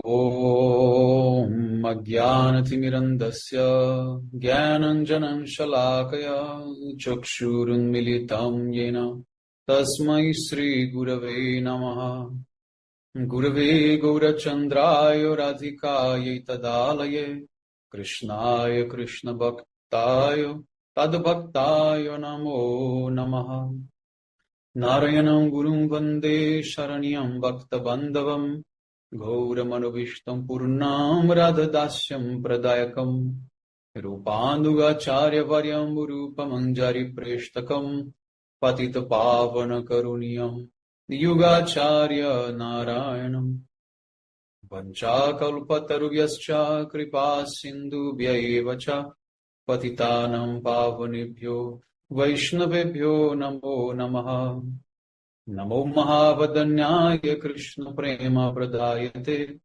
Om Ajnanathimirantasya Jnananjanan Shalakaya Chakshurunmilitam Yena Tasmai Sri Gurave Namaha. Gurave Gaurachandraya Radhikaya Tadalaye Krishnaya Krishna Bhaktaya Tadbhaktaya Namo Namaha. Narayanam Gurum Vande Sharanyam Bhakta Bandhavam Gauramanovistam Purnam Radhadasyam Pradayakam Rupandugacharya Varyam Rupamanjari Preshtakam Patita Pavana Karuniyam Yugacharya Narayanam Vanchakalpatarubhyascha Kripa Sindhubhyaevacha Patitanam Pavanebhyo Vaishnavebhyo Namo Namaha. Namo Mahavadanyaya Krishna Prema Pradayate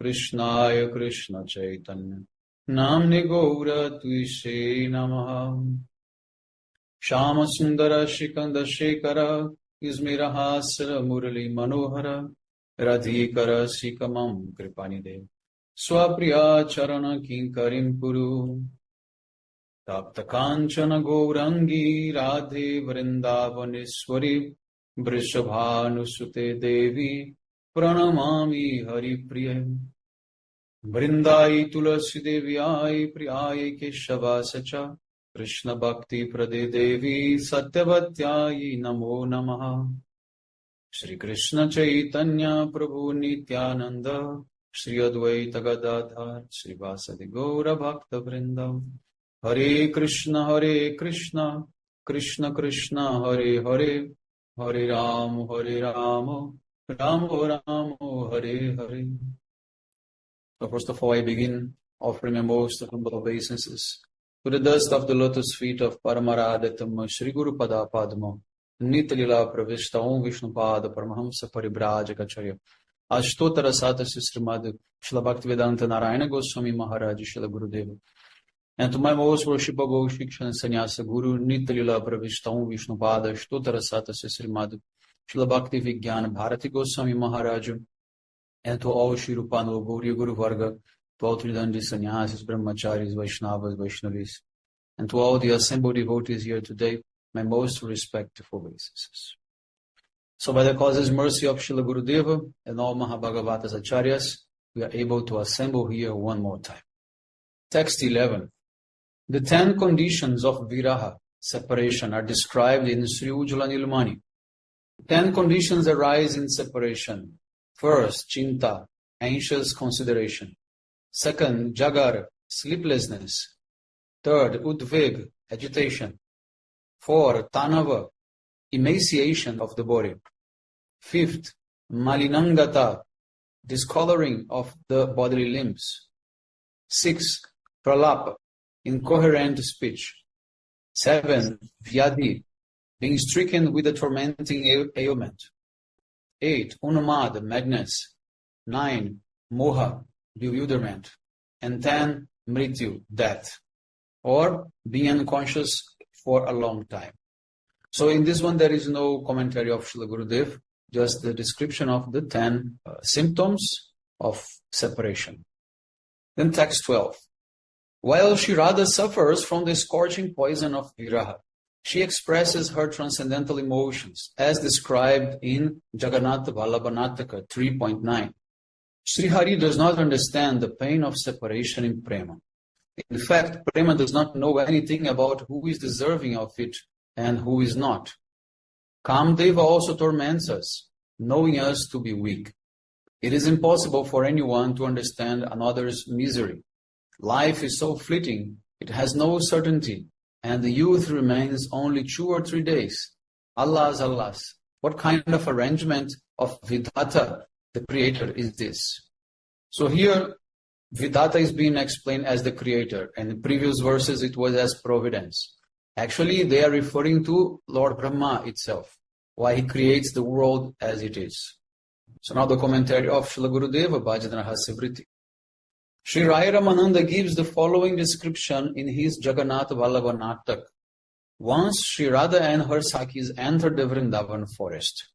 Krishnaya Krishna Chaitanya Namne Gaura Tuishe Namaha. Shama Sundara Shikanda Shekara Izmira Hasra Murali Manohara Radhikara Sikamam Kripanide Swapriya Charana Kinkarim Puru Tapta Kanchana Gaurangi Radhe Vrindavaneshwari Vrishabhanusute Devi Pranamami Hari Priya Vrindai Tulasi Devyai Priyai Keshavasacha Krishna Bhakti Prade Devi Satyavatyai Namo Namaha. Shri Krishna Chaitanya Prabhu Nityananda Shri Advaita Gadadhar Shri Vasadi Gaura Bhakta Vrinda. Hare Krishna Krishna Krishna Hare Hare Hare Ram, Ram Ram, Hare Hare. So first of all, I begin offering my most humble obeisances to the dust of the lotus feet of Paramaradatam Shri Guru Pada Padma Nitalila Pravishta Om Vishnu Pada Paramahamsa Paribrajacharya Ashtotara Satasya Srimad Srila Bhaktivedanta Narayana Goswami Maharaj Srila Gurudeva. And to my most worshipable Shiksha and Sannyasa Guru, Nitalila Pravishta Om Vishnu Pada, Shtotara Satasya Srimad, Srila Bhakti Vijnana Bharati Goswami Maharaj, and to all Shri Rupano Gauri Guru Varga, to all Tridandi Sannyasis, Brahmacharis, Vaishnavas, Vaishnavis, and to all the assembled devotees here today, my most respectful obeisances. So by the causeless mercy of Srila Gurudeva and all Mahabhagavatas Acharyas, we are able to assemble here one more time. Text 11. The 10 conditions of viraha, separation, are described in Sri Ujjvala Nilmani. 10 conditions arise in separation. First, chinta, anxious consideration. Second, jagar, sleeplessness. Third, udveg, agitation. 4, tanava, emaciation of the body. 5th, malinangata, discoloring of the bodily limbs. 6, pralapa, incoherent speech. 7, vyadi, being stricken with a tormenting ailment. 8, unmad, madness. 9, moha, bewilderment. And 10, mrityu, death, or being unconscious for a long time. So in this one, there is no commentary of Srila Gurudev, just the description of the 10 symptoms of separation. Then text 12. While Shri Radha suffers from the scorching poison of viraha, she expresses her transcendental emotions, as described in Jagannatha Vallabhanataka 3.9. Sri Hari does not understand the pain of separation in prema. In fact, prema does not know anything about who is deserving of it and who is not. Kamdeva also torments us, knowing us to be weak. It is impossible for anyone to understand another's misery. Life is so fleeting, it has no certainty, and the youth remains only 2 or 3 days. Alas, alas, what kind of arrangement of Vidhata, the Creator, is this? So here, Vidhata is being explained as the Creator, and in previous verses it was as Providence. Actually, they are referring to Lord Brahma itself, why he creates the world as it is. So now the commentary of Srila Gurudeva, Bhajana Rahasya Vritti. Sri Rai Ramananda gives the following description in his Jagannath Vallabha Natak. Once Sri Radha and her Sakhis entered the Vrindavan forest.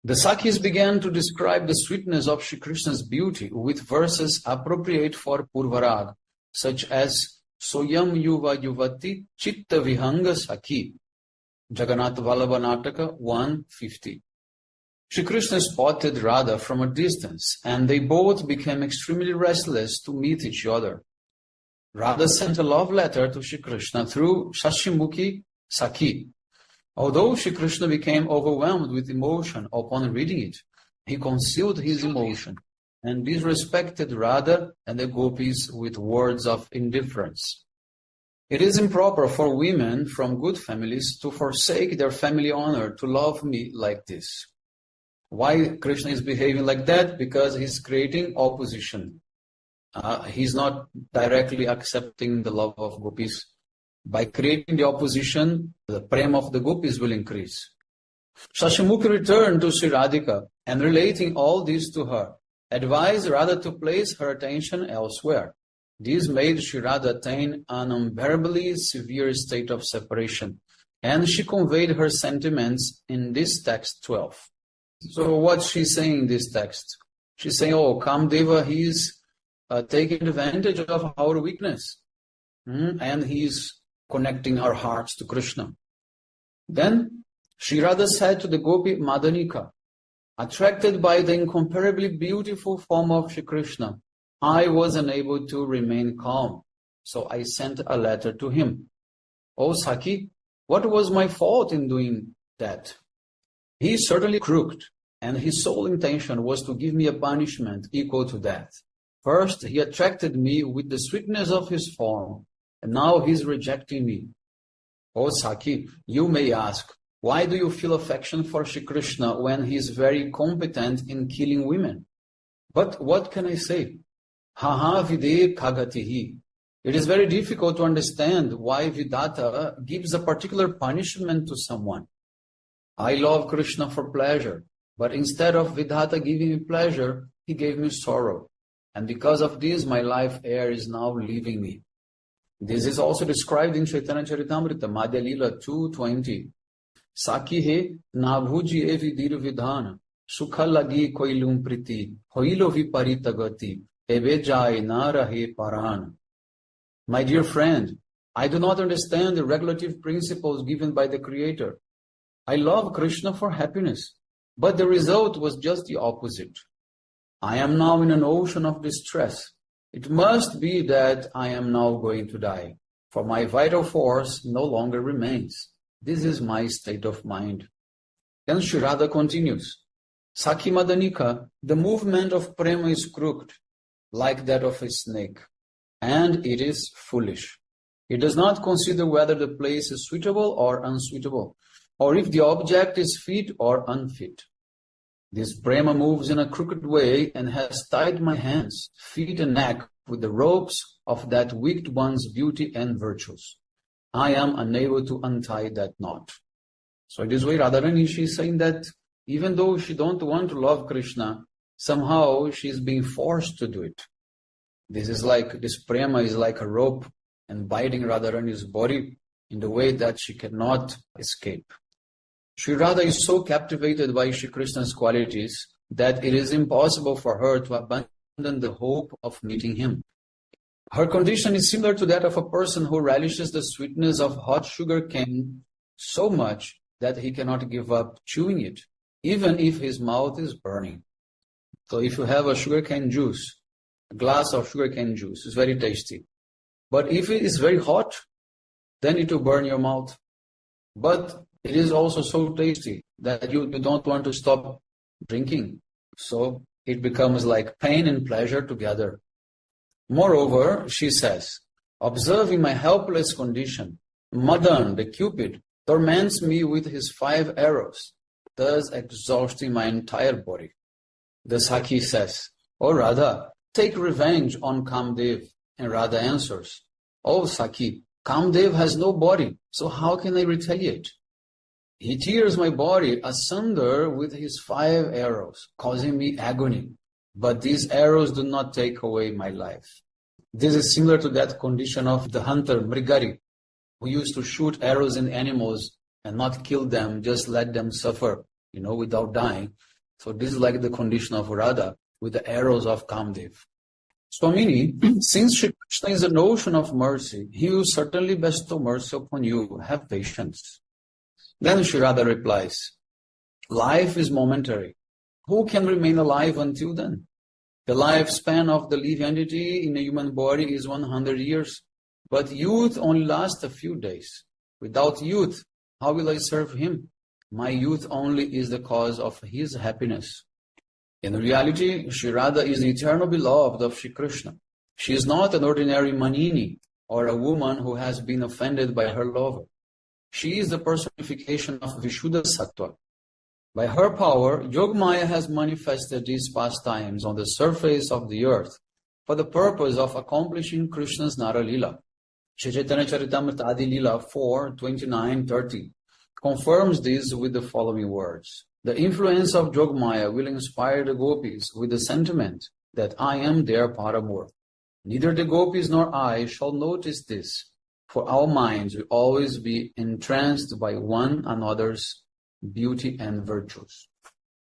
The Sakhis began to describe the sweetness of Shri Krishna's beauty with verses appropriate for Purvarag, such as Soyam Yuva Yuvati Chitta Vihanga Sakhi, Jagannath Vallabha Nataka 150. Shri Krishna spotted Radha from a distance, and they both became extremely restless to meet each other. Radha sent a love letter to Shri Krishna through Shashimukhi Sakhi. Although Shri Krishna became overwhelmed with emotion upon reading it, he concealed his emotion and disrespected Radha and the gopis with words of indifference. It is improper for women from good families to forsake their family honor to love me like this. Why Krishna is behaving like that? Because he's creating opposition. He's not directly accepting the love of gopis. By creating the opposition, the prema of the gopis will increase. Shashimukhi returned to Sri Radhika and relating all this to her, advised Radha to place her attention elsewhere. This made Sri Radha attain an unbearably severe state of separation, and she conveyed her sentiments in this text 12. So what's she saying in this text? She's saying, oh, Kamdeva, he's taking advantage of our weakness, and he's connecting our hearts to Krishna. Then Sri Radha said to the Gopi Madanika, attracted by the incomparably beautiful form of Shri Krishna, I was unable to remain calm, so I sent a letter to him. Oh Sakhi, what was my fault in doing that? He is certainly crooked, and his sole intention was to give me a punishment equal to death. First, he attracted me with the sweetness of his form, and now he is rejecting me. Oh Sakhi, you may ask, why do you feel affection for Shri Krishna when he is very competent in killing women? But what can I say? Haha vide kagatihi. It is very difficult to understand why Vidata gives a particular punishment to someone. I love Krishna for pleasure, but instead of Vidata giving me pleasure, he gave me sorrow. And because of this, my life air is now leaving me. This is also described in Chaitanya Charitamrita, Madhya Lila 2:20. Sakhi he nabhuji evi dir vidhana, sukha lagi koilum priti, hoilo viparita gati, ebe jai na rahe paran. My dear friend, I do not understand the regulative principles given by the Creator. I love Krishna for happiness, but the result was just the opposite. I am now in an ocean of distress. It must be that I am now going to die, for my vital force no longer remains. This is my state of mind. And Sri Radha continues, Sakhi Madanika, the movement of prema is crooked, like that of a snake, and it is foolish. It does not consider whether the place is suitable or unsuitable, or if the object is fit or unfit. This prema moves in a crooked way and has tied my hands, feet and neck with the ropes of that wicked one's beauty and virtues. I am unable to untie that knot. So in this way, Radharani, she is saying that even though she don't want to love Krishna, somehow she is being forced to do it. This prema is like a rope and binding Radharani's body in the way that she cannot escape. Sri Radha is so captivated by Shri Krishna's qualities that it is impossible for her to abandon the hope of meeting him. Her condition is similar to that of a person who relishes the sweetness of hot sugar cane so much that he cannot give up chewing it, even if his mouth is burning. So if you have a sugarcane juice, a glass of sugarcane juice, it's very tasty. But if it is very hot, then it will burn your mouth. But it is also so tasty that you don't want to stop drinking. So it becomes like pain and pleasure together. Moreover, she says, observing my helpless condition, Madan, the Cupid, torments me with his 5 arrows, thus exhausting my entire body. The Sakhi says, O Radha, take revenge on Kamdev. And Radha answers, O Sakhi, Kamdev has no body, so how can I retaliate? He tears my body asunder with his 5 arrows, causing me agony. But these arrows do not take away my life. This is similar to that condition of the hunter, Mrigari, who used to shoot arrows in animals and not kill them, just let them suffer, without dying. So this is like the condition of Radha with the arrows of Kamdev. Swamini, since Shri Krishna is the notion of mercy, he will certainly bestow mercy upon you. Have patience. Then Shri Radha replies, life is momentary. Who can remain alive until then? The lifespan of the living entity in a human body is 100 years, but youth only lasts a few days. Without youth, how will I serve him? My youth only is the cause of his happiness. In reality, Shri Radha is the eternal beloved of Shri Krishna. She is not an ordinary manini or a woman who has been offended by her lover. She is the personification of Vishuddha Sattva. By her power, Yogamaya has manifested these pastimes on the surface of the earth for the purpose of accomplishing Krishna's Nara Lila. Shri Chaitanya Charitamrita Adi Lila 4:29-30 confirms this with the following words. The influence of Yogamaya will inspire the gopis with the sentiment that I am their paramour. Neither the gopis nor I shall notice this, for our minds will always be entranced by one another's beauty and virtues.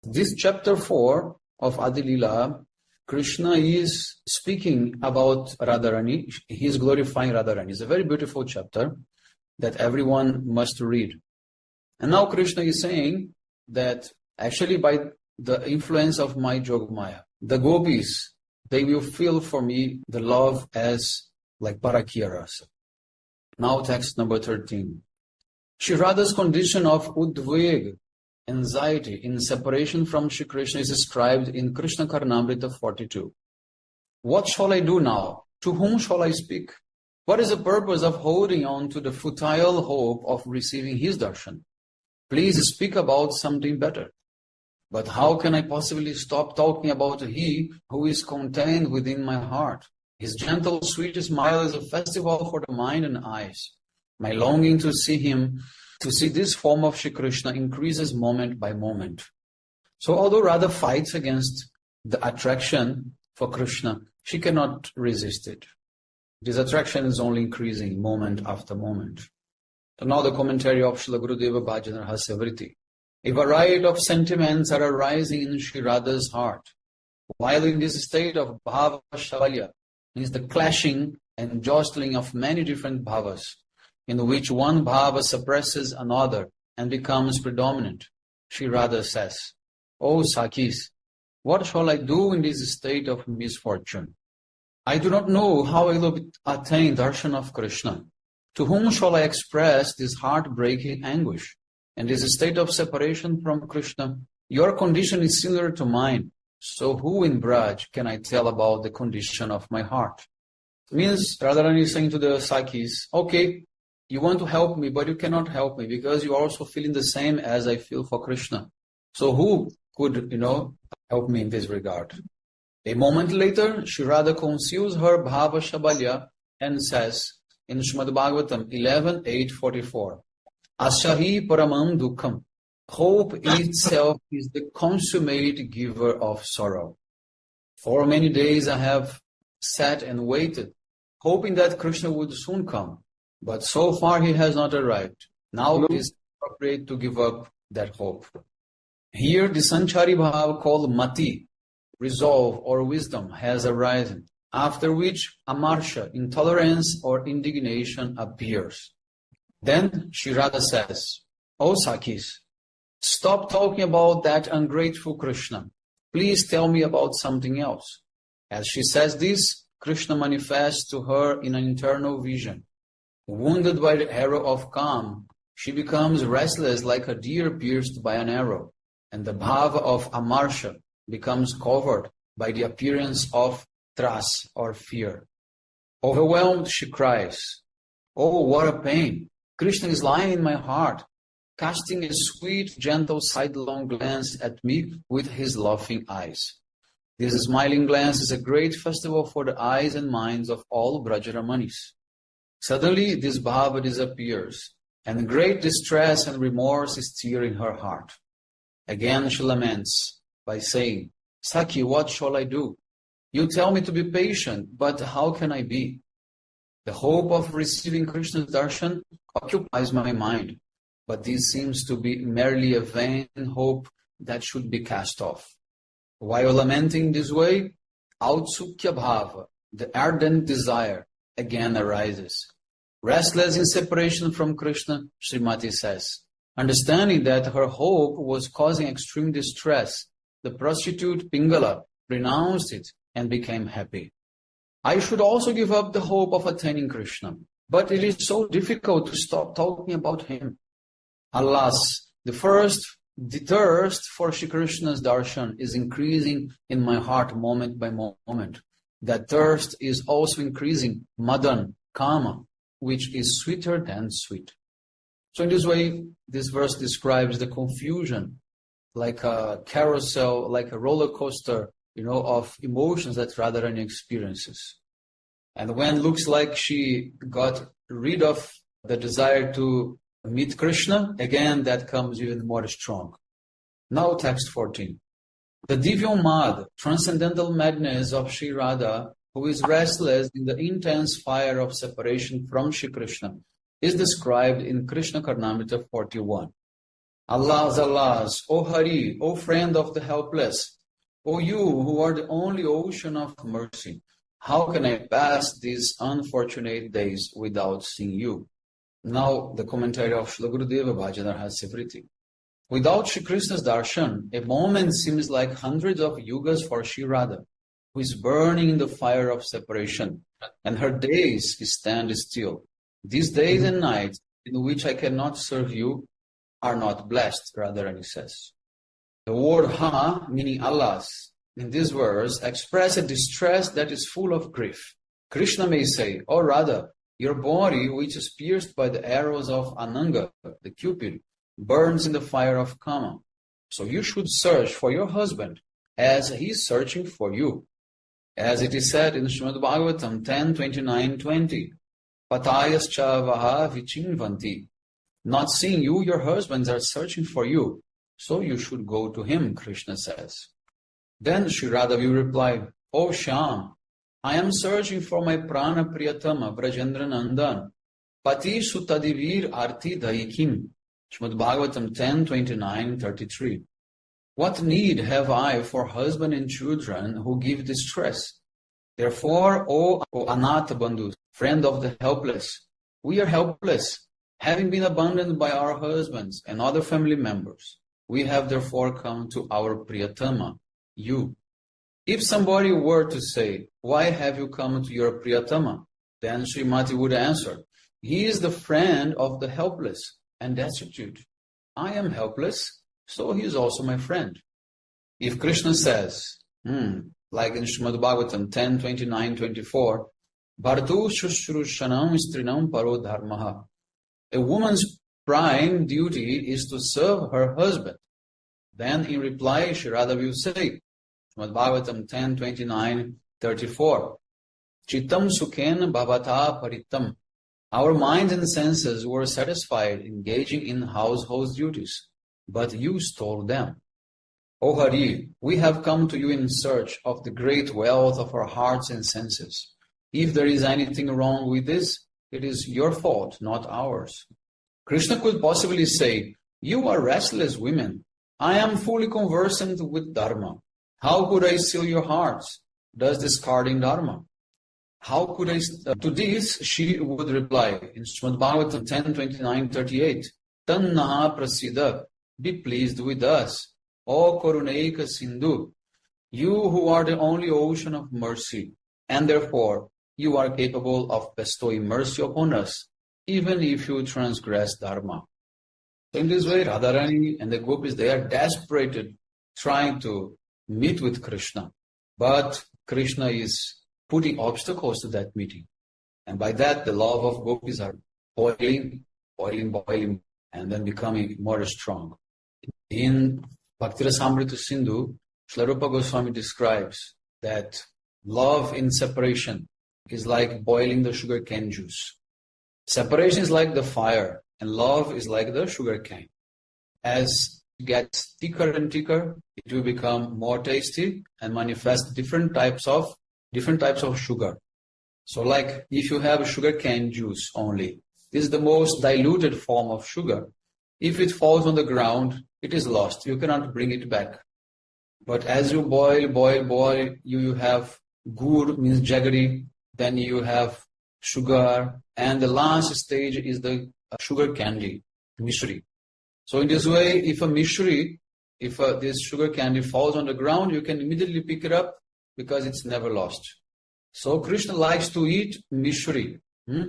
This chapter 4 of Adi Lila, Krishna is speaking about Radharani. He is glorifying Radharani. It's a very beautiful chapter that everyone must read. And now Krishna is saying that actually by the influence of my Yogamaya, the gopis, they will feel for me the love as like Parakya Rasa. Now text number 13. Shri Radha's condition of udveg, anxiety in separation from Shri Krishna is described in Krishna Karnamrita 42. What shall I do now? To whom shall I speak? What is the purpose of holding on to the futile hope of receiving his darshan? Please speak about something better. But how can I possibly stop talking about he who is contained within my heart? His gentle, sweet smile is a festival for the mind and eyes. My longing to see him, to see this form of Shri Krishna increases moment by moment. So although Radha fights against the attraction for Krishna, she cannot resist it. This attraction is only increasing moment after moment. So now the commentary of Srila Gurudeva Bhajana Rahasya Vritti. A variety of sentiments are arising in Shri Radha's heart. While in this state of bhava shavalya, means the clashing and jostling of many different bhavas, in which one bhava suppresses another and becomes predominant, Shri Radha says, O Sakhis, what shall I do in this state of misfortune? I do not know how I will attain darshan of Krishna. To whom shall I express this heartbreaking anguish? And this state of separation from Krishna, your condition is similar to mine. So who in Braj can I tell about the condition of my heart? Means Radharani is saying to the Sakhis, okay, you want to help me, but you cannot help me because you are also feeling the same as I feel for Krishna. So who could, help me in this regard? A moment later, Shri Radha conceals her bhava shabalya and says in Srimad Bhagavatam 11:8-44, Ashahi paramam dukham. Hope itself is the consummate giver of sorrow. For many days I have sat and waited, hoping that Krishna would soon come. But so far he has not arrived. Now it is appropriate to give up that hope. Here the Sanchari Bhav called Mati, resolve or wisdom, has arisen, after which Amarsha, intolerance or indignation, appears. Then Shri Radha says, O Sakhis, stop talking about that ungrateful Krishna. Please tell me about something else. As she says this, Krishna manifests to her in an internal vision. Wounded by the arrow of Kam, she becomes restless like a deer pierced by an arrow, and the bhava of Amarsha becomes covered by the appearance of Tras or fear. Overwhelmed, she cries, Oh, what a pain! Krishna is lying in my heart, casting a sweet, gentle, sidelong glance at me with his laughing eyes. This smiling glance is a great festival for the eyes and minds of all Brajramanis. Suddenly, this bhava disappears, and great distress and remorse stir in her heart. Again she laments by saying, Sakhi, what shall I do? You tell me to be patient, but how can I be? The hope of receiving Krishna's darshan occupies my mind, but this seems to be merely a vain hope that should be cast off. While lamenting this way, Autsukya Bhava, the ardent desire, again arises. Restless in separation from Krishna, Srimati says, understanding that her hope was causing extreme distress, the prostitute Pingala renounced it and became happy. I should also give up the hope of attaining Krishna, but it is so difficult to stop talking about him. Alas, the thirst for Shri Krishna's darshan is increasing in my heart moment by moment. That thirst is also increasing madan, kama, which is sweeter than sweet. So in this way, this verse describes the confusion, like a carousel, like a roller coaster, of emotions that Radharani experiences. And when it looks like she got rid of the desire to meet Krishna, again, that comes even more strong. Now, text 14. The Divyomad, transcendental madness of Sri Radha, who is restless in the intense fire of separation from Shri Krishna, is described in Krishna Karnamrita 41. Alas, alas, O Hari, O friend of the helpless, O you who are the only ocean of mercy, how can I pass these unfortunate days without seeing you? Now, the commentary of Srila Gurudeva Bhajana Rahasya Vritti. Without Shri Krishna's darshan, a moment seems like hundreds of yugas for Shri Radha, who is burning in the fire of separation, and her days stand still. These days and nights in which I cannot serve you are not blessed, Radharani says. The word ha, meaning alas, in this verse expresses a distress that is full of grief. Krishna may say, "O Radha, your body, which is pierced by the arrows of Ananga, the Cupid, burns in the fire of Kama. So you should search for your husband as he is searching for you." As it is said in Srimad Bhagavatam 10:29-20, Patayascha vaha vichinvanti. Not seeing you, your husbands are searching for you. So you should go to him, Krishna says. Then Shri Radha will reply, "O Shyam, I am searching for my prana priyatama, Brajendra Nandan, Pati Sutadivir Arti Daikim." Srimad Bhagavatam 10:29-33. What need have I for husband and children who give distress? Therefore, O Anatha Bandhu, friend of the helpless, we are helpless, having been abandoned by our husbands and other family members. We have therefore come to our Priyatama, you. If somebody were to say, "Why have you come to your Priyatama?" then Srimati would answer, "He is the friend of the helpless and destitute. I am helpless, so he is also my friend." If Krishna says, like in Srimad Bhagavatam 10:29-24, Bhartu Shushrushanam Strinam Paro Dharmaha. A woman's prime duty is to serve her husband. Then in reply, Shri Radha will say, Srimad Bhagavatam 10:29-34, Chitam Sukhen Bhavata Paritam. Our minds and senses were satisfied engaging in household duties, but you stole them. O Hari, we have come to you in search of the great wealth of our hearts and senses. If there is anything wrong with this, it is your fault, not ours. Krishna could possibly say, "You are restless women. I am fully conversant with Dharma. How could I steal your hearts, thus discarding Dharma?" How could I? To this, she would reply in Srimad Bhagavatam 10:29-38, Tannaha Prasida, be pleased with us, O Karunaika Sindhu, you who are the only ocean of mercy, and therefore you are capable of bestowing mercy upon us, even if you transgress Dharma. So in this way, Radharani and the gopis, they are desperate, trying to meet with Krishna. But Krishna is putting obstacles to that meeting. And by that, the love of gopis are boiling, and then becoming more strong. In Bhaktirasamrita Sindhu, Srila Rupa Goswami describes that love in separation is like boiling the sugar cane juice. Separation is like the fire, and love is like the sugar cane. As it gets thicker and thicker, it will become more tasty and manifest different types of sugar. So like if you have sugar cane juice only, this is the most diluted form of sugar. If it falls on the ground, it is lost. You cannot bring it back. But as you boil, you have gur, means jaggery, then you have sugar, and the last stage is the sugar candy, mishri. So in this way, if this sugar candy falls on the ground, you can immediately pick it up because it's never lost. So Krishna likes to eat mishri.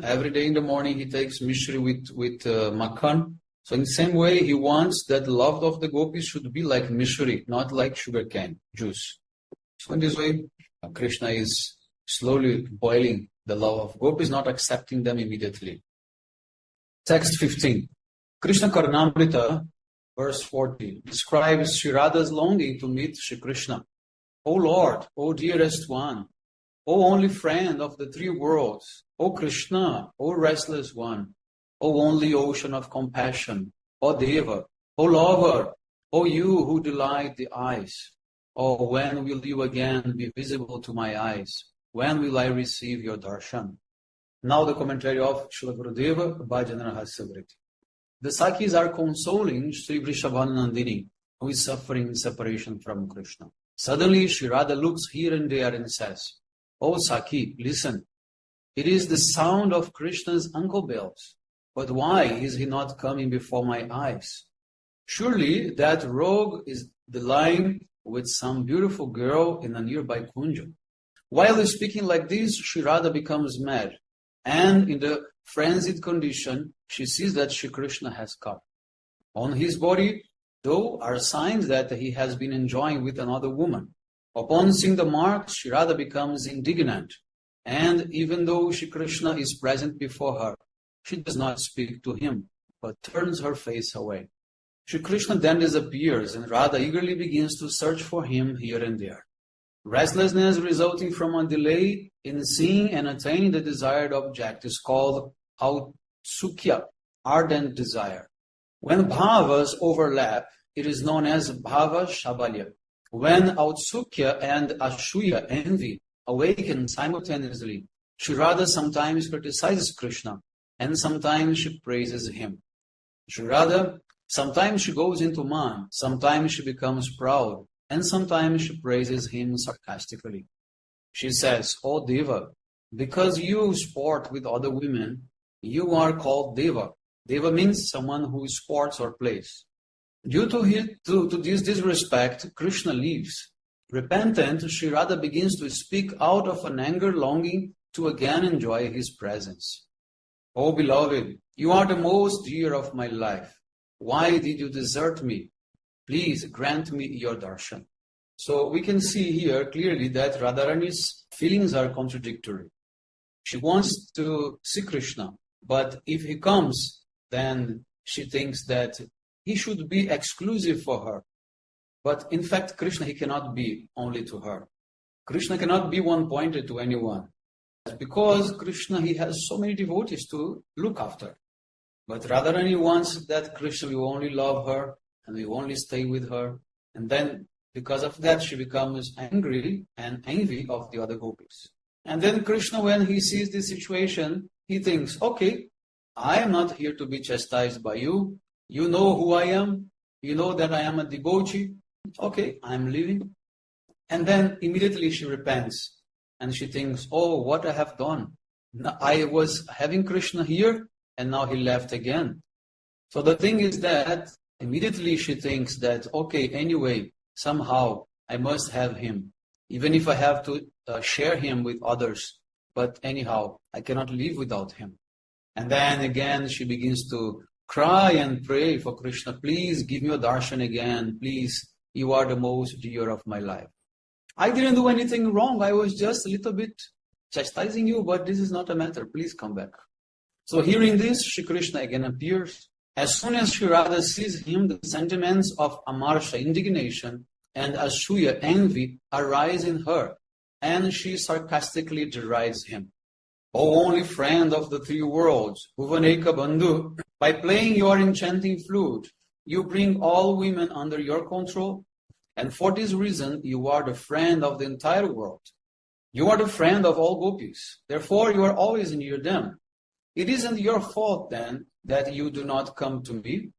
Every day in the morning he takes mishri with makhan. So in the same way, he wants that the love of the gopis should be like mishri, not like sugar cane juice. So in this way, Krishna is slowly boiling the love of gopis, not accepting them immediately. Text 15. Krishna Karnamrita, verse 40, describes Sri Radha's longing to meet Sri Krishna. O Lord, O dearest one, O only friend of the three worlds, O Krishna, O restless one, O only ocean of compassion, O Deva, O lover, O you who delight the eyes. Oh, when will you again be visible to my eyes? When will I receive your darshan? Now the commentary of Srila Gurudeva, Bhajana Rahasya. The Sakis are consoling Sri Vrishabhanandini, who is suffering in separation from Krishna. Suddenly, Sri Radha looks here and there and says, "Oh Saki, listen. It is the sound of Krishna's ankle bells. But why is he not coming before my eyes? Surely that rogue is lying with some beautiful girl in a nearby kunja." While speaking like this, Sri Radha becomes mad. And in the frenzied condition, she sees that Sri Krishna has come. On his body, though, are signs that he has been enjoying with another woman. Upon seeing the marks, Sri Radha becomes indignant. And even though Sri Krishna is present before her, she does not speak to him, but turns her face away. Sri Krishna then disappears, and Radha eagerly begins to search for him here and there. Restlessness resulting from a delay in seeing and attaining the desired object is called autsukya, ardent desire. When bhavas overlap, it is known as bhava shabalya. When autsukya and ashuya, envy, awaken simultaneously, Sri Radha sometimes criticizes Krishna, and sometimes she praises him. Sri Radha, sometimes she goes into man, sometimes she becomes proud, and sometimes she praises him sarcastically. She says, "O Deva, because you sport with other women, you are called Deva." Deva means someone who sports or plays. Due to this disrespect, Krishna leaves. Repentant, Sri Radha begins to speak out of an anger longing to again enjoy his presence. "O beloved, you are the most dear of my life. Why did you desert me? Please grant me your darshan." So we can see here clearly that Radharani's feelings are contradictory. She wants to see Krishna, but if he comes, then she thinks that he should be exclusive for her. But in fact, Krishna, he cannot be only to her. Krishna cannot be one-pointed to anyone. Because Krishna, he has so many devotees to look after. But Radharani wants that Krishna will only love her and will only stay with her. And then, because of that, she becomes angry and envy of the other gopis. And then Krishna, when he sees this situation, he thinks, "Okay, I am not here to be chastised by you. You know who I am. You know that I am a devotee. Okay, I am leaving." And then immediately she repents. And she thinks, "Oh, what I have done. I was having Krishna here, and now he left again." So the thing is that immediately she thinks that, okay, anyway, somehow I must have him. Even if I have to share him with others. But anyhow, I cannot live without him. And then again, she begins to cry and pray for Krishna. "Please give me a darshan again. Please, you are the most dear of my life. I didn't do anything wrong. I was just a little bit chastising you, but this is not a matter. Please come back." So hearing this, Shri Krishna again appears. As soon as Sri Radha sees him, the sentiments of amarsha, indignation, and ashuya, envy, arise in her, and she sarcastically derides him. "O only friend of the three worlds, Bhuvaneka Bandhu, by playing your enchanting flute, you bring all women under your control. And for this reason, you are the friend of the entire world. You are the friend of all gopis. Therefore, you are always near them. It isn't your fault, then, that you do not come to me.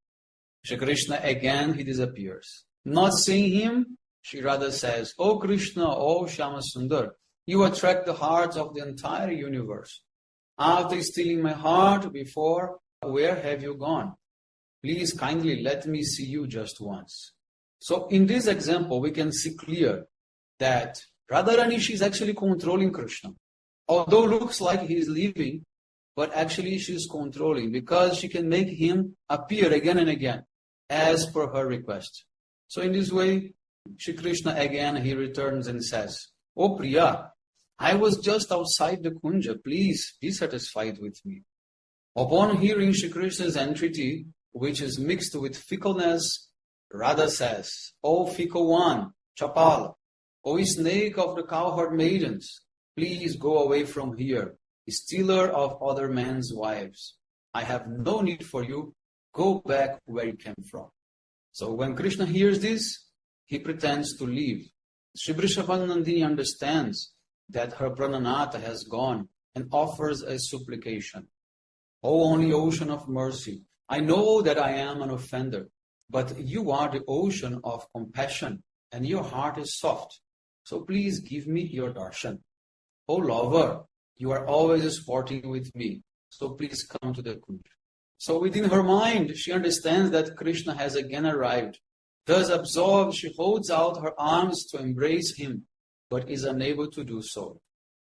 Shri Krishna again, he disappears. Not seeing him, she rather says, "O Krishna, O Shyama Sundar, you attract the hearts of the entire universe. After stealing my heart before, where have you gone? Please kindly let me see you just once." So in this example, we can see clear that Radharani, she's actually controlling Krishna. Although looks like he is leaving, but actually she is controlling because she can make him appear again and again as per her request. So in this way, Shri Krishna again, he returns and says, "Oh Priya, I was just outside the Kunja. Please be satisfied with me." Upon hearing Shri Krishna's entreaty, which is mixed with fickleness, Radha says, "O fickle one, Chapala, O snake of the cowherd maidens, please go away from here, stealer of other men's wives. I have no need for you. Go back where you came from." So when Krishna hears this, he pretends to leave. Shri Vrishabhanandini understands that her Prananatha has gone and offers a supplication. "O only ocean of mercy, I know that I am an offender, but you are the ocean of compassion and your heart is soft. So please give me your darshan. O lover, you are always sporting with me, so please come to the Kunj." So within her mind, she understands that Krishna has again arrived. Thus absorbed, she holds out her arms to embrace him, but is unable to do so.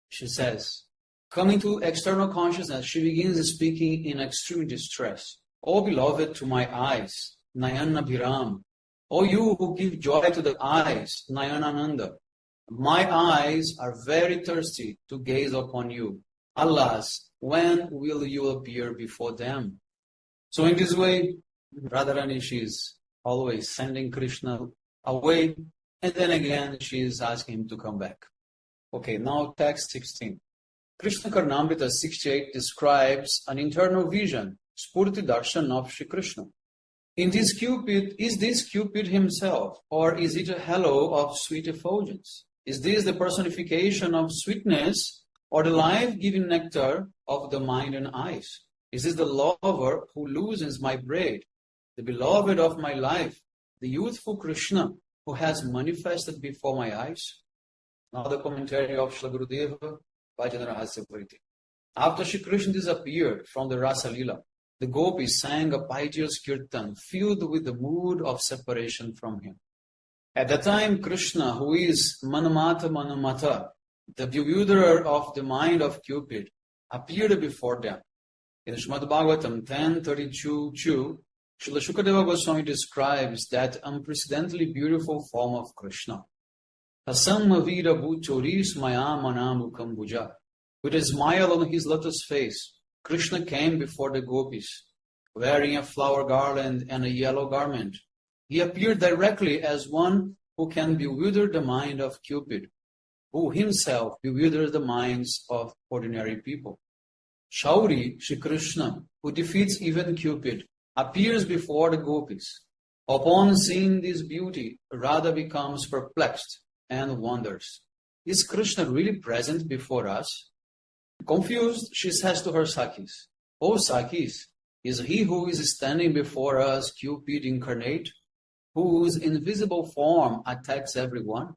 She says, coming to external consciousness, she begins speaking in extreme distress. "O beloved to my eyes, Nayana Bhiram, O you who give joy to the eyes, Nayanananda, my eyes are very thirsty to gaze upon you. Alas, when will you appear before them?" So in this way, Radharani, she is always sending Krishna away, and then again she is asking him to come back. Okay, now text 16. Krishna Karnamrita 68 describes an internal vision, Spurti Darshan of Shri Krishna. Is this Cupid himself, or is it a halo of sweet effulgence? Is this the personification of sweetness, or the life-giving nectar of the mind and eyes? Is this the lover who loosens my braid, the beloved of my life, the youthful Krishna who has manifested before my eyes? Now the commentary of Srila Gurudeva, Bhajana Rahasya. After Shri Krishna disappeared from the Rasa Lila, the gopis sang a piteous kirtan filled with the mood of separation from him. At that time, Krishna, who is Manamata Manamata, the bewilderer of the mind of Cupid, appeared before them. In Srimad Bhagavatam 10.32.2, Srila Shukadeva Goswami describes that unprecedentedly beautiful form of Krishna. Asammavira bhuchoris maya manamukam bhuja. With a smile on his lotus face, Krishna came before the gopis, wearing a flower garland and a yellow garment. He appeared directly as one who can bewilder the mind of Cupid, who himself bewilders the minds of ordinary people. Shauri, Shri Krishna, who defeats even Cupid, appears before the gopis. Upon seeing this beauty, Radha becomes perplexed and wonders, is Krishna really present before us? Confused, she says to her Sakhis, "O Sakhis, is he who is standing before us Cupid incarnate, whose invisible form attacks everyone?"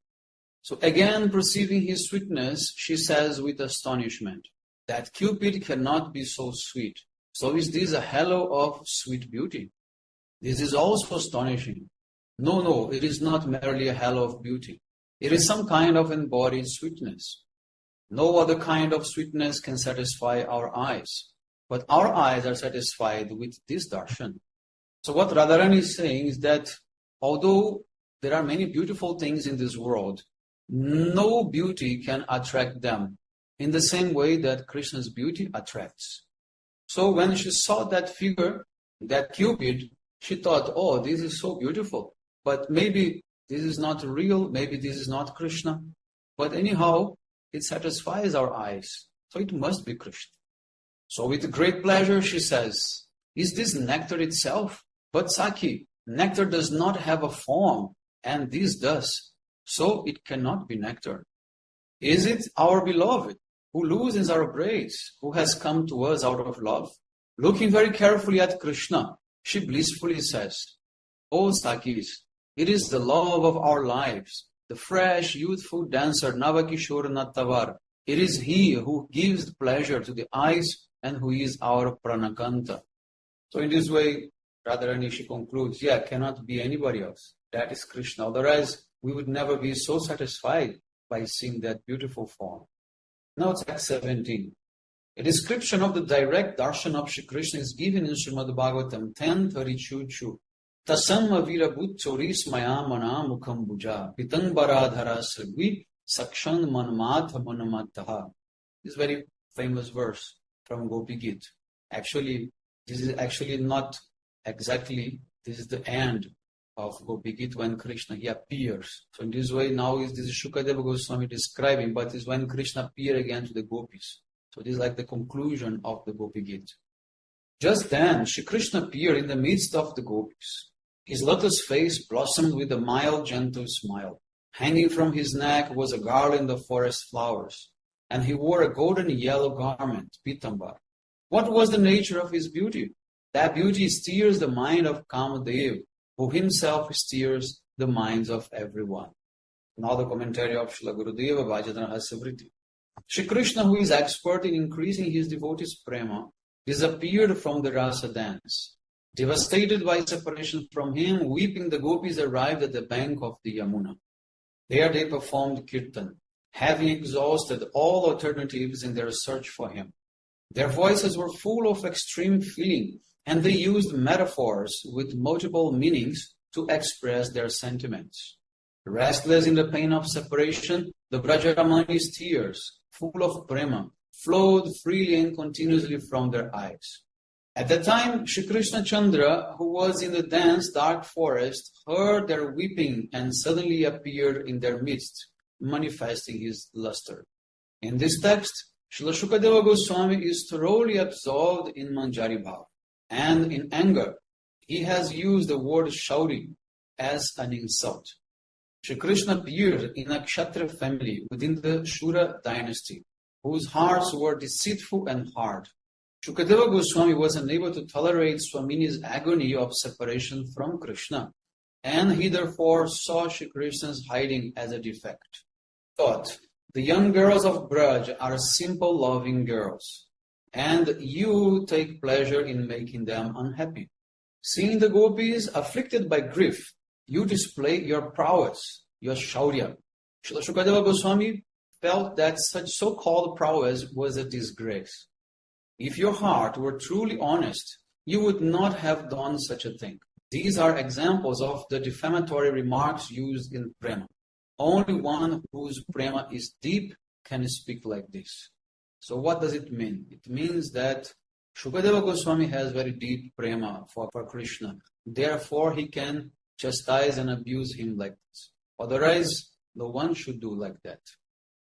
So again, perceiving his sweetness, she says with astonishment, that Cupid cannot be so sweet. So is this a halo of sweet beauty? This is also astonishing. No, it is not merely a halo of beauty. It is some kind of embodied sweetness. No other kind of sweetness can satisfy our eyes. But our eyes are satisfied with this darshan. So what Radharani is saying is that although there are many beautiful things in this world, no beauty can attract them in the same way that Krishna's beauty attracts. So when she saw that figure, that Cupid, she thought, oh, this is so beautiful, but maybe this is not real, maybe this is not Krishna. But anyhow, it satisfies our eyes, so it must be Krishna. So with great pleasure, she says, is this nectar itself? But Sakhi, nectar does not have a form, and this does, so it cannot be nectar. Is it our beloved, who loosens our braids, who has come to us out of love? Looking very carefully at Krishna, she blissfully says, O Sakis, it is the love of our lives, the fresh, youthful dancer Navakishore Nattavar. It is he who gives pleasure to the eyes and who is our Pranakanta. So in this way, Radharani, she concludes, cannot be anybody else. That is Krishna. Otherwise, we would never be so satisfied by seeing that beautiful form. Now text 17. A description of the direct darshan of Shri Krishna is given in Srimad Bhagavatam 10:32. Tasamma virabhutchoris maya mana mukham bhuja pitang baradhara srigvi sakshan manmatha manamataha. This very famous verse from Gopi Gita. Actually, this is actually not exactly, this is the end of Gopi Gita when Krishna, he appears. So in this way, now this is Shukadeva Goswami describing, but it's when Krishna appeared again to the gopis. So this is like the conclusion of the Gopi Gita. Just then, Shri Krishna appeared in the midst of the gopis. His lotus face blossomed with a mild, gentle smile. Hanging from his neck was a garland of forest flowers, and he wore a golden yellow garment, pitambar. What was the nature of his beauty? That beauty steers the mind of Kamadev, who himself steers the minds of everyone. Now the commentary of Srila Gurudeva, Bhajana, Rahasya. Shri Krishna, who is expert in increasing his devotees' prema, disappeared from the rasa dance. Devastated by separation from him, weeping, the gopis arrived at the bank of the Yamuna. There they performed kirtan, having exhausted all alternatives in their search for him. Their voices were full of extreme feeling, and they used metaphors with multiple meanings to express their sentiments. Restless in the pain of separation, the Brajaramani's tears, full of prema, flowed freely and continuously from their eyes. At that time, Shri Krishna Chandra, who was in the dense dark forest, heard their weeping and suddenly appeared in their midst, manifesting his luster. In this text, Srila Shukadeva Goswami is thoroughly absorbed in Manjari Bhav, and in anger, he has used the word Shauri as an insult. Shri Krishna appeared in a Kshatriya family within the Shura dynasty, whose hearts were deceitful and hard. Shukadeva Goswami was unable to tolerate Swamini's agony of separation from Krishna, and he therefore saw Shri Krishna's hiding as a defect. Thought, the young girls of Braj are simple, loving girls, and you take pleasure in making them unhappy. Seeing the gopis afflicted by grief, you display your prowess, your shaurya. Srila Shukadeva Goswami felt that such so-called prowess was a disgrace. If your heart were truly honest, you would not have done such a thing. These are examples of the defamatory remarks used in prema. Only one whose prema is deep can speak like this. So what does it mean? It means that Shukadeva Goswami has very deep prema for Krishna. Therefore, he can chastise and abuse him like this. Otherwise, no one should do like that.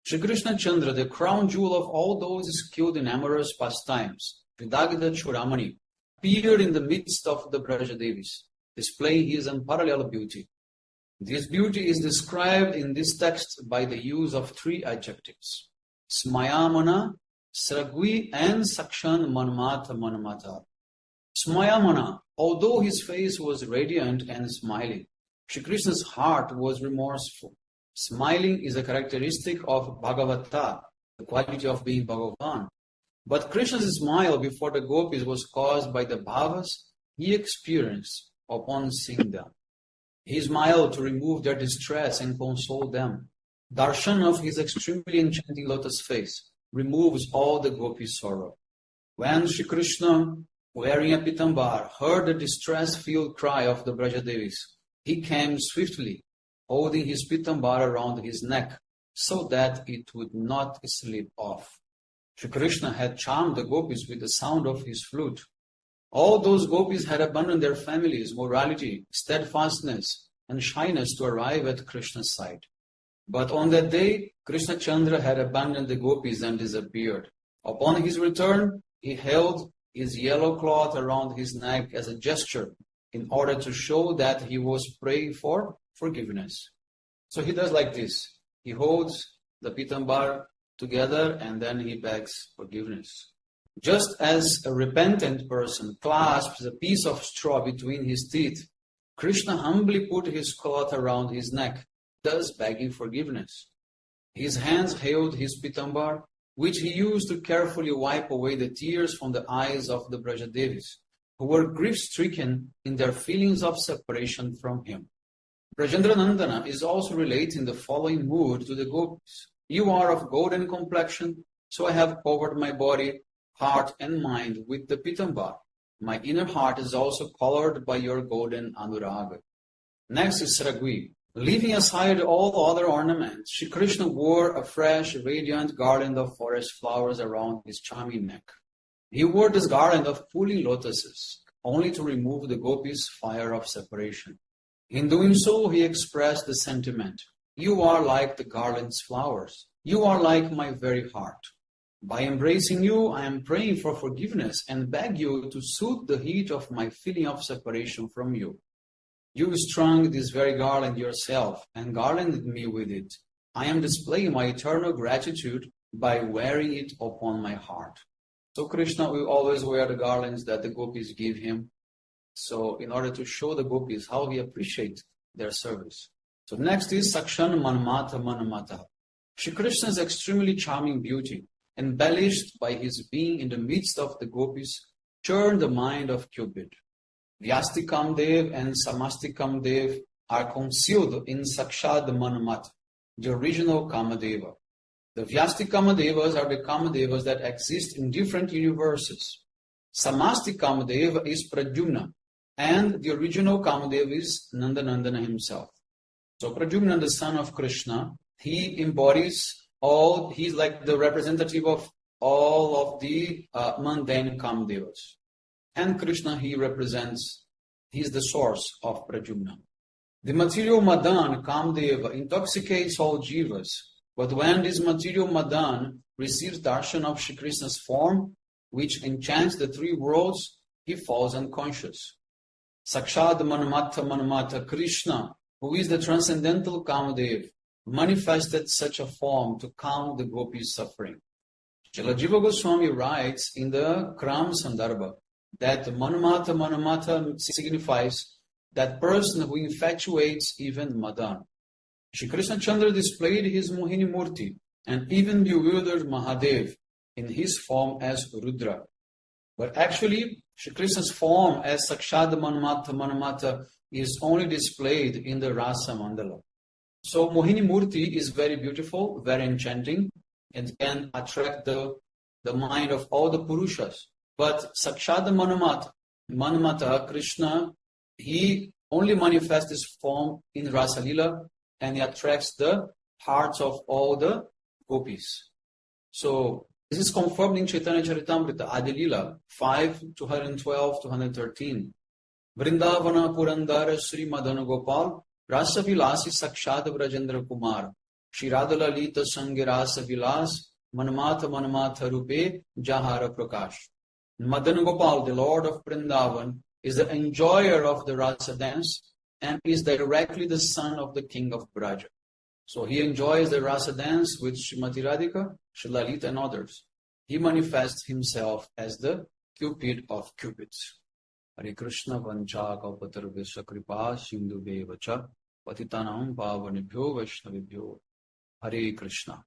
Shri Krishna Chandra, the crown jewel of all those skilled in amorous pastimes, Vidagda Churamani, appeared in the midst of the Brajadevis, displaying his unparalleled beauty. This beauty is described in this text by the use of three adjectives: Smayamana, Sragvi, and Sakshan Manmata Manamata. Smayamana, although his face was radiant and smiling, Shri Krishna's heart was remorseful. Smiling is a characteristic of Bhagavata, the quality of being Bhagavan. But Krishna's smile before the gopis was caused by the bhavas he experienced upon seeing them. He smiled to remove their distress and console them. Darshan of his extremely enchanting lotus face removes all the gopis' sorrow. When Shri Krishna, wearing a pitambar, heard the distress-filled cry of the Brajadevis, he came swiftly, holding his pitambar around his neck so that it would not slip off. Shri Krishna had charmed the gopis with the sound of his flute. All those gopis had abandoned their families, morality, steadfastness, and shyness to arrive at Krishna's side. But on that day, Krishna Chandra had abandoned the gopis and disappeared. Upon his return, he held his yellow cloth around his neck as a gesture in order to show that he was praying for forgiveness. So he does like this. He holds the pitambar together and then he begs forgiveness. Just as a repentant person clasps a piece of straw between his teeth Krishna humbly put his cloth around his neck, thus begging forgiveness. His hands held his pitambar, which he used to carefully wipe away the tears from the eyes of the Brajadevis, who were grief-stricken in their feelings of separation from him. Brajendranandana is also relating the following mood to the gopis. You are of golden complexion, so I have covered my body, heart, and mind with the pitambar. My inner heart is also colored by your golden anuraga. Next is Saragvi. Leaving aside all other ornaments, Shri Krishna wore a fresh, radiant garland of forest flowers around his charming neck. He wore this garland of pulling lotuses, only to remove the gopis' fire of separation. In doing so, he expressed the sentiment, you are like the garland's flowers. You are like my very heart. By embracing you, I am praying for forgiveness and beg you to soothe the heat of my feeling of separation from you. You strung this very garland yourself and garlanded me with it. I am displaying my eternal gratitude by wearing it upon my heart. So Krishna will always wear the garlands that the gopis give him. So in order to show the gopis how he appreciates their service. So next is Sakshan Manmata Manamata. Shri Krishna's extremely charming beauty, embellished by his being in the midst of the gopis, turned the mind of Cupid. Vyastikam Dev and Samastikam Dev are concealed in Sakshad Manamata, the original Kamadeva. The Vyastik Kamadevas are the Kamadevas that exist in different universes. Samastik Kamadeva is Pradyumna, and the original Kamadeva is Nandanandana himself. So Pradyumna, the son of Krishna, he embodies he's like the representative of all of the mundane Kamadevas. And Krishna, he's the source of Pradyumna. The material Madan, Kamadeva, intoxicates all jivas. But when this material Madan receives darshan of Shri Krishna's form, which enchants the three worlds, he falls unconscious. Sakshad Manamata Krishna, who is the transcendental Kamadev, manifested such a form to calm the gopis' suffering. Srila Jiva Goswami writes in the Kram Sandarbha that Manamata signifies that person who infatuates even Madan. Shri Krishna Chandra displayed his Mohini Murti and even bewildered Mahadev in his form as Rudra. But actually, Shri Krishna's form as Sakshad Manamata is only displayed in the Rasa Mandala. So Mohini Murti is very beautiful, very enchanting, and can attract the mind of all the Purushas. But Sakshad Manamata, Krishna, he only manifests his form in Rasa Lila, and he attracts the hearts of all the gopis. So this is confirmed in Chaitanya Charitamrita, Adi Lila 5, 212, 213. Vrindavana Purandara Sri Madana Gopal Rasa Vilasi Sakshad Brajendra Kumar Shri Radha Lalita Sangi Rasa Vilas Manamata Rupe Jahara Prakash. Madan Gopal, the Lord of Vrindavan, is the enjoyer of the Rasa dance and is directly the son of the king of Braja. So he enjoys the Rasa dance with Srimati Radhika, Shri Lalita and others. He manifests himself as the Cupid of Cupids. Hare Krishna Vancha Kalpatarvesha Kripa Sindhu Bevacha Patitanam Pavanibhyo Vaishnavibhyo. Hare Krishna.